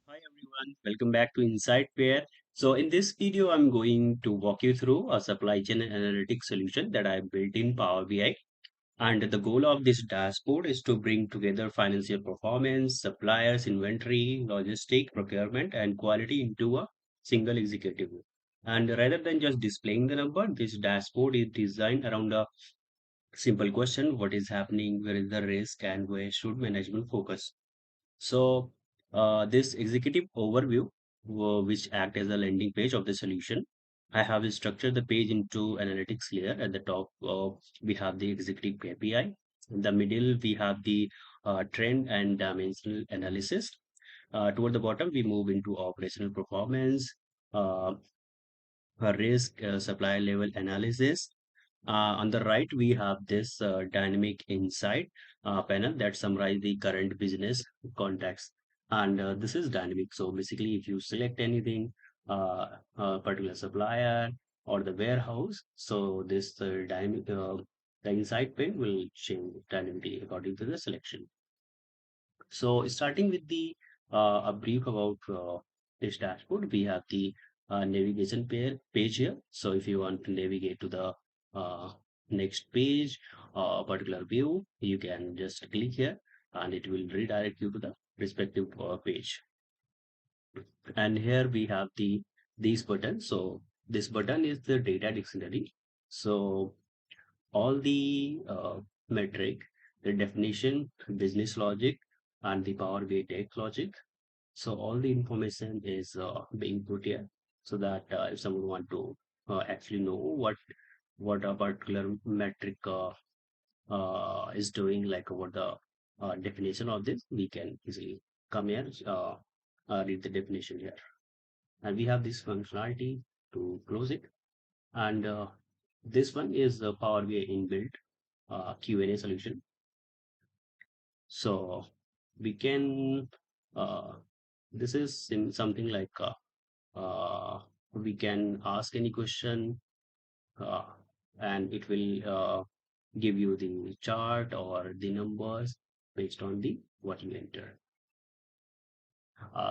Hi everyone, welcome back to Insightphere. So in this video, I'm going to walk you through a supply chain analytics solution that I built in Power BI. And the goal of this dashboard is to bring together financial performance, suppliers, inventory, logistic, procurement, and quality into a single executive view. And rather than just displaying the number, this dashboard is designed around a simple question: what is happening, where is the risk, and where should management focus? So this executive overview, which act as a landing page of the solution, I have structured the page into analytics layer. At the top, we have the executive KPI. In the middle, we have the trend and dimensional analysis. Toward the bottom, we move into operational performance, uh, risk, supply level analysis. On the right, we have this dynamic insight panel that summarize the current business context. And this is dynamic. So basically, if you select anything, a particular supplier or the warehouse, so this dynamic, the insight pane will change dynamically according to the selection. So starting with the a brief about this dashboard, we have the navigation page here. So if you want to navigate to the uh, next page, particular view, you can just click here and it will redirect you to the respective page. And here we have the these buttons. So this button is the data dictionary. So all the metric, the definition, business logic, and the Power BI tech logic. So all the information is being put here so that if someone want to actually know what a particular metric is doing, like what the definition of this, we can easily come here, read the definition here, and we have this functionality to close it. And this one is the Power BI inbuilt Q&A solution. So we can this is something like we can ask any question uh, and it will give you the chart or the numbers based on the what you enter.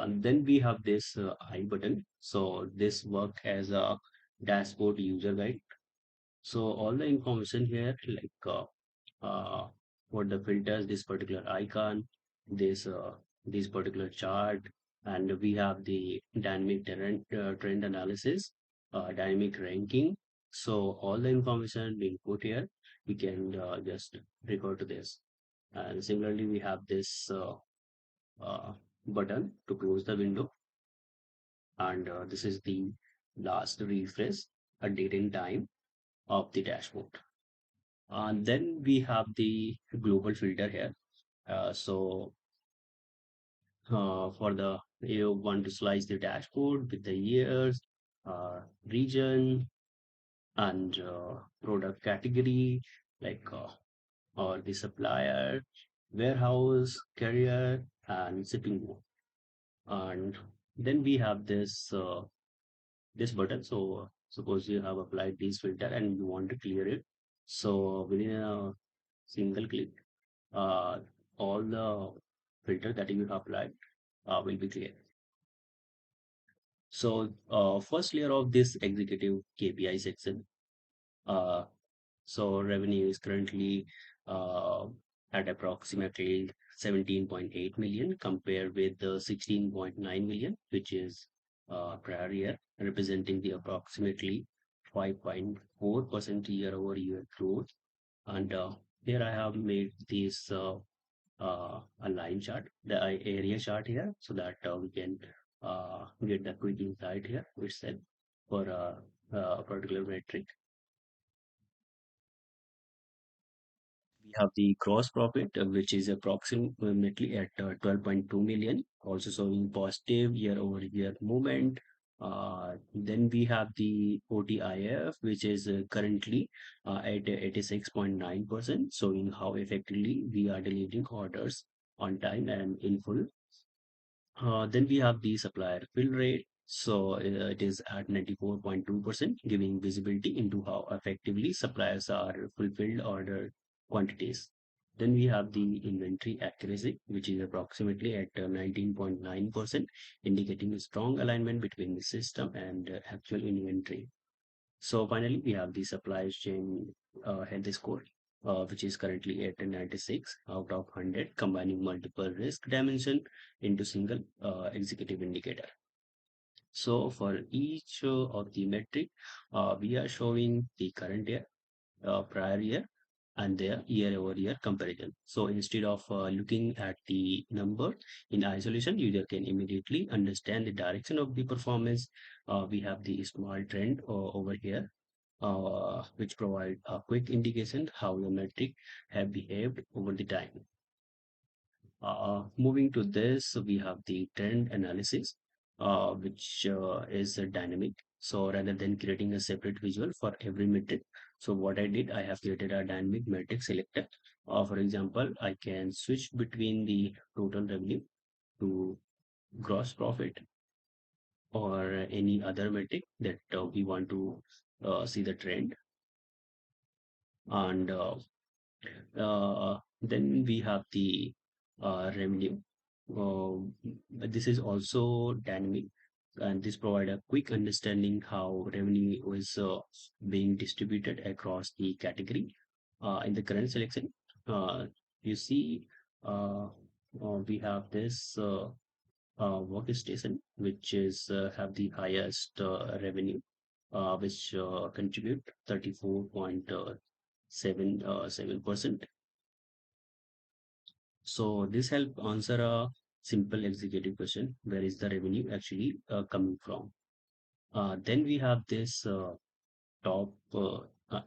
Then we have this I button. So this work as a dashboard user guide. So all the information here, like what the filters, this particular icon, this particular chart, and we have the dynamic trend analysis, dynamic ranking. So all the information being put here, we can just record to this. And similarly, we have this uh, button to close the window, and this is the last refresh, a date and time of the dashboard. And then we have the global filter here. So for the you want to slice the dashboard with the years, region, and product category, like or the supplier, warehouse, carrier, and shipping mode. And then we have this button. So suppose you have applied this filter and you want to clear it. So within a single click, uh, all the filter that you have applied will be clear. So first layer of this executive KPI section. Uh, so revenue is currently uh, at approximately 17.8 million compared with the 16.9 million, which is prior year, representing the approximately 5.4% year-over-year growth. And here I have made this a line chart, the area chart here, so that we can get the quick insight here, which said for a particular metric. We have the gross profit, which is approximately at 12.2 million, also showing positive year-over-year movement. Then we have the OTIF, which is currently at 86.9%, showing how effectively we are delivering orders on time and in full. Then we have the supplier fill rate. So it is at 94.2%, giving visibility into how effectively suppliers are fulfilled order quantities. Then we have the inventory accuracy, which is approximately at 19.9%, indicating a strong alignment between the system and actual inventory. So finally, we have the supply chain health score, which is currently at 96 out of 100, combining multiple risk dimension into single executive indicator. So for each of the metric, we are showing the current year, prior year, and their year-over-year comparison. So instead of looking at the number in isolation, user can immediately understand the direction of the performance. We have the small trend over here, which provide a quick indication how the metric have behaved over the time. Moving to this, we have the trend analysis, which is dynamic. So rather than creating a separate visual for every metric, so what I did, I have created a dynamic metric selector. For example, I can switch between the total revenue to gross profit or any other metric that we want to see the trend. And then we have the revenue. This is also dynamic, and this provide a quick understanding how revenue is being distributed across the category. In the current selection, you see we have this workstation, which is have the highest revenue, which contribute 34.77%. So this help answer a simple executive question: where is the revenue actually coming from? Then we have this top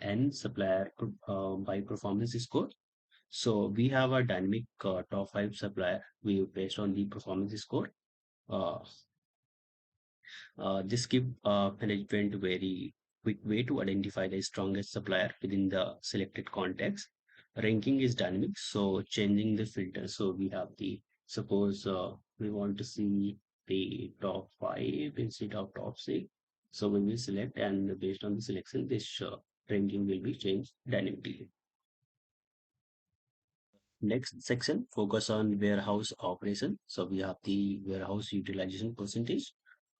N supplier by performance score. So we have a dynamic top five supplier we based on the performance score. Uh, this give management very quick way to identify the strongest supplier within the selected context. Ranking is dynamic, so changing the filter. So we have the suppose we want to see the top five instead of top six. So we will select, and based on the selection, this ranking will be changed dynamically. Next section focus on warehouse operation. So we have the warehouse utilization percentage,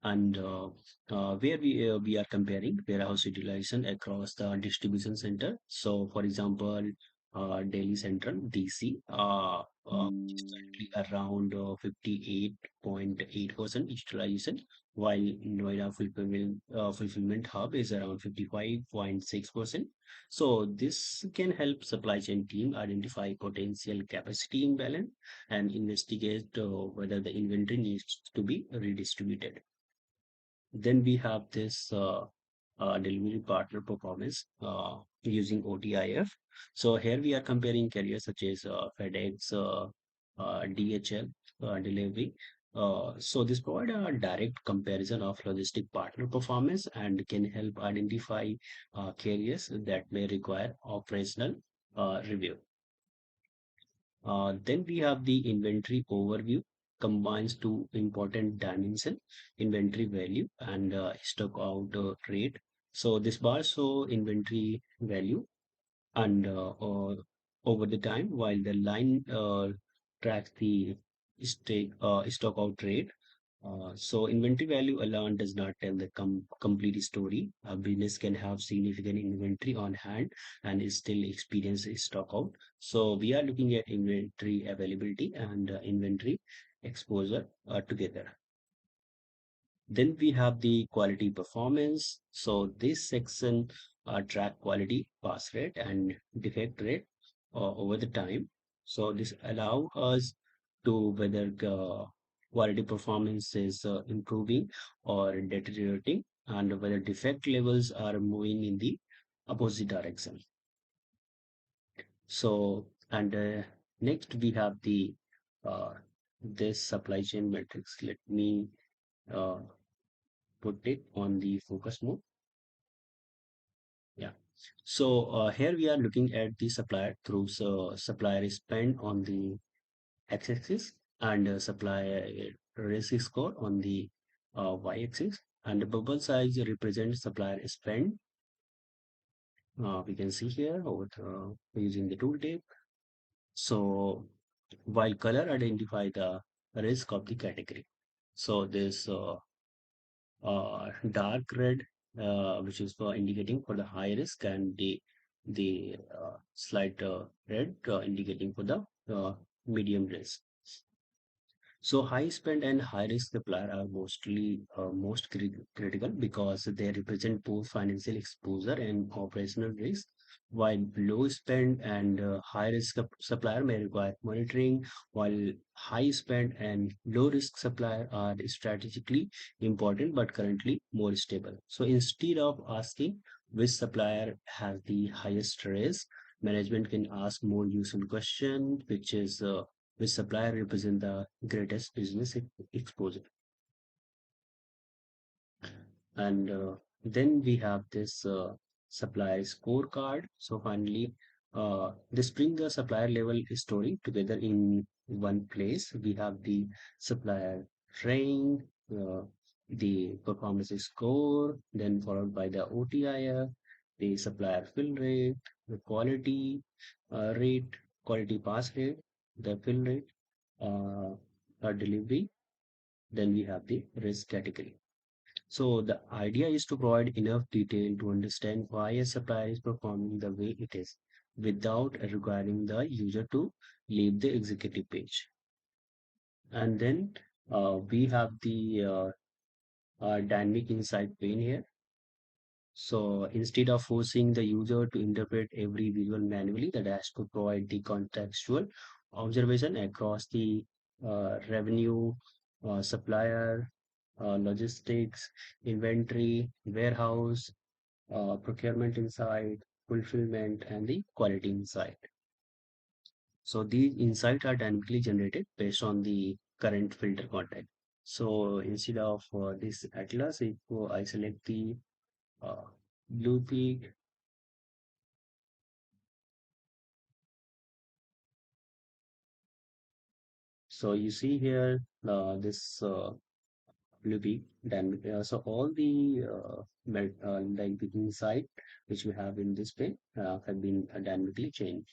and where we are comparing warehouse utilization across the distribution center. So for example, Delhi Central DC is currently around 58.8% utilization, while Noida fulfillment hub is around 55.6%. So this can help supply chain team identify potential capacity imbalance and investigate whether the inventory needs to be redistributed. Then we have this delivery partner performance using OTIF. So here we are comparing carriers such as FedEx, DHL, delivery. So this provide a direct comparison of logistic partner performance and can help identify carriers that may require operational review. Then we have the inventory overview, combines two important dimension: inventory value and stock out rate. So this bar show inventory value and over the time, while the line tracks the stock out rate. So inventory value alone does not tell the complete story. A business can have significant inventory on hand and is still experience a stock out. So we are looking at inventory availability and inventory exposure together. Then we have the quality performance. So this section track quality, pass rate, and defect rate over the time. So this allow us to whether quality performance is improving or deteriorating, and whether defect levels are moving in the opposite direction. So and next we have the uh, this supply chain metrics. Let me uh, put it on the focus mode. Yeah. So here we are looking at the supplier through supplier spend on the x-axis and supplier risk score on the y-axis, and the bubble size represents supplier spend. We can see here over using the tooltip. So while color identify the risk of the category. So this dark red, which is for indicating for the high risk, and the slight red indicating for the medium risk. So high spend and high risk supplier are mostly critical because they represent both financial exposure and operational risk, while low spend and high risk supplier may require monitoring, while high spend and low risk supplier are strategically important but currently more stable. So instead of asking which supplier has the highest risk, management can ask more useful question, which is which supplier represent the greatest business exposure. And then we have this supplier scorecard. So finally, this bring the supplier level story together in one place. We have the supplier rank, the performance score, then followed by the OTIF, the supplier fill rate, the rate, quality pass rate, the fill rate, delivery. Then we have the risk category. So the idea is to provide enough detail to understand why a supplier is performing the way it is without requiring the user to leave the executive page. And then we have the dynamic insight pane here. So instead of forcing the user to interpret every visual manually, the dashboard provide the contextual observation across the revenue, supplier, logistics, inventory, warehouse, procurement insight, fulfillment, and the quality insight. So these insights are dynamically generated based on the current filter content. So instead of this atlas, if I select the uh, blue peak. So you see here this blue peak dynamic. So all the like the insight which we have in this page have been dynamically changed.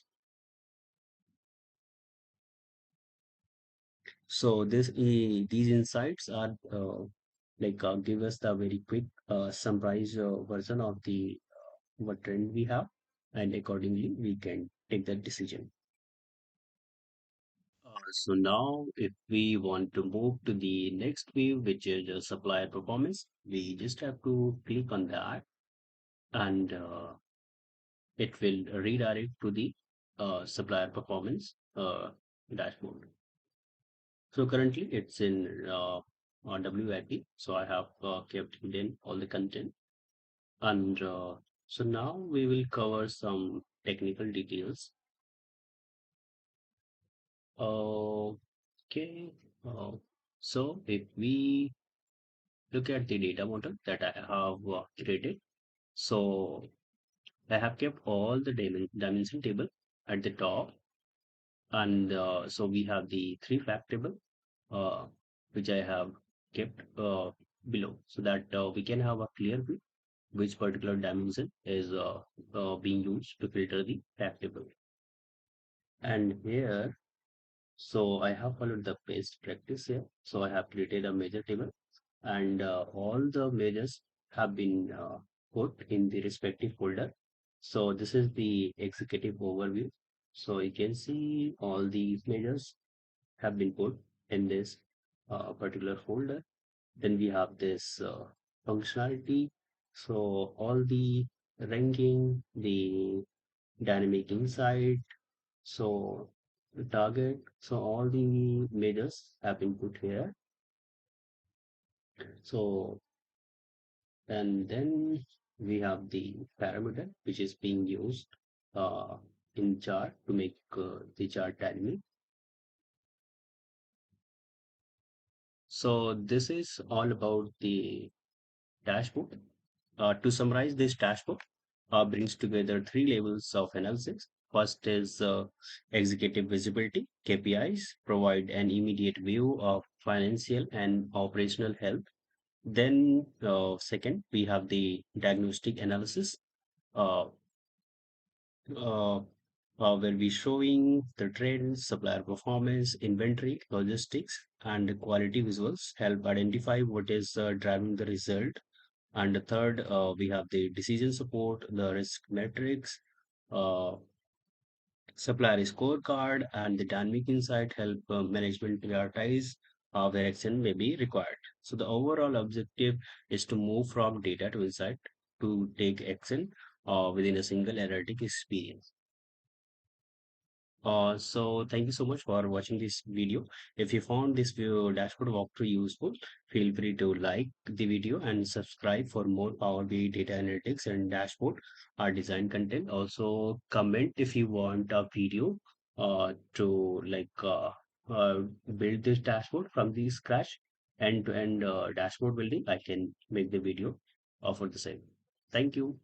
So these insights are give us the very quick summarize version of the what trend we have, and accordingly we can take that decision. So now if we want to move to the next view, which is supplier performance, we just have to click on that, and it will redirect to the supplier performance dashboard. So currently it's in on WIP. So I have kept hidden all the content, and so now we will cover some technical details. Okay. Uh, so if we look at the data model that I have created. So I have kept all the dimension table at the top, and so we have the three fact table, uh, which I have kept below, so that we can have a clear view which particular dimension is being used to filter the fact table. And here, so I have followed the best practice here. So I have created a measure table, and all the measures have been put in the respective folder. So this is the executive overview. So you can see all these measures have been put in this particular folder. Then we have this functionality. So all the ranking, the dynamic insight, so the target, so all the measures have been put here. So and then we have the parameter which is being used uh, in chart to make the chart dynamic. So this is all about the dashboard. To summarize, this dashboard brings together three levels of analysis. First is executive visibility. KPIs provide an immediate view of financial and operational health. Then second, we have the diagnostic analysis. Uh, uh, where we showing the trends, supplier performance, inventory, logistics, and the quality visuals help identify what is driving the result. And the third, we have the decision support, the risk metrics, uh, supplier scorecard, and the dynamic insight help management prioritize where action may be required. So the overall objective is to move from data to insight to take action within a single analytic experience. So thank you so much for watching this video. If you found this video dashboard walkthrough useful, feel free to like the video and subscribe for more Power BI data analytics and dashboard or design content. Also comment if you want a video to uh, build this dashboard from the scratch end to end dashboard building. I can make the video for the same. Thank you.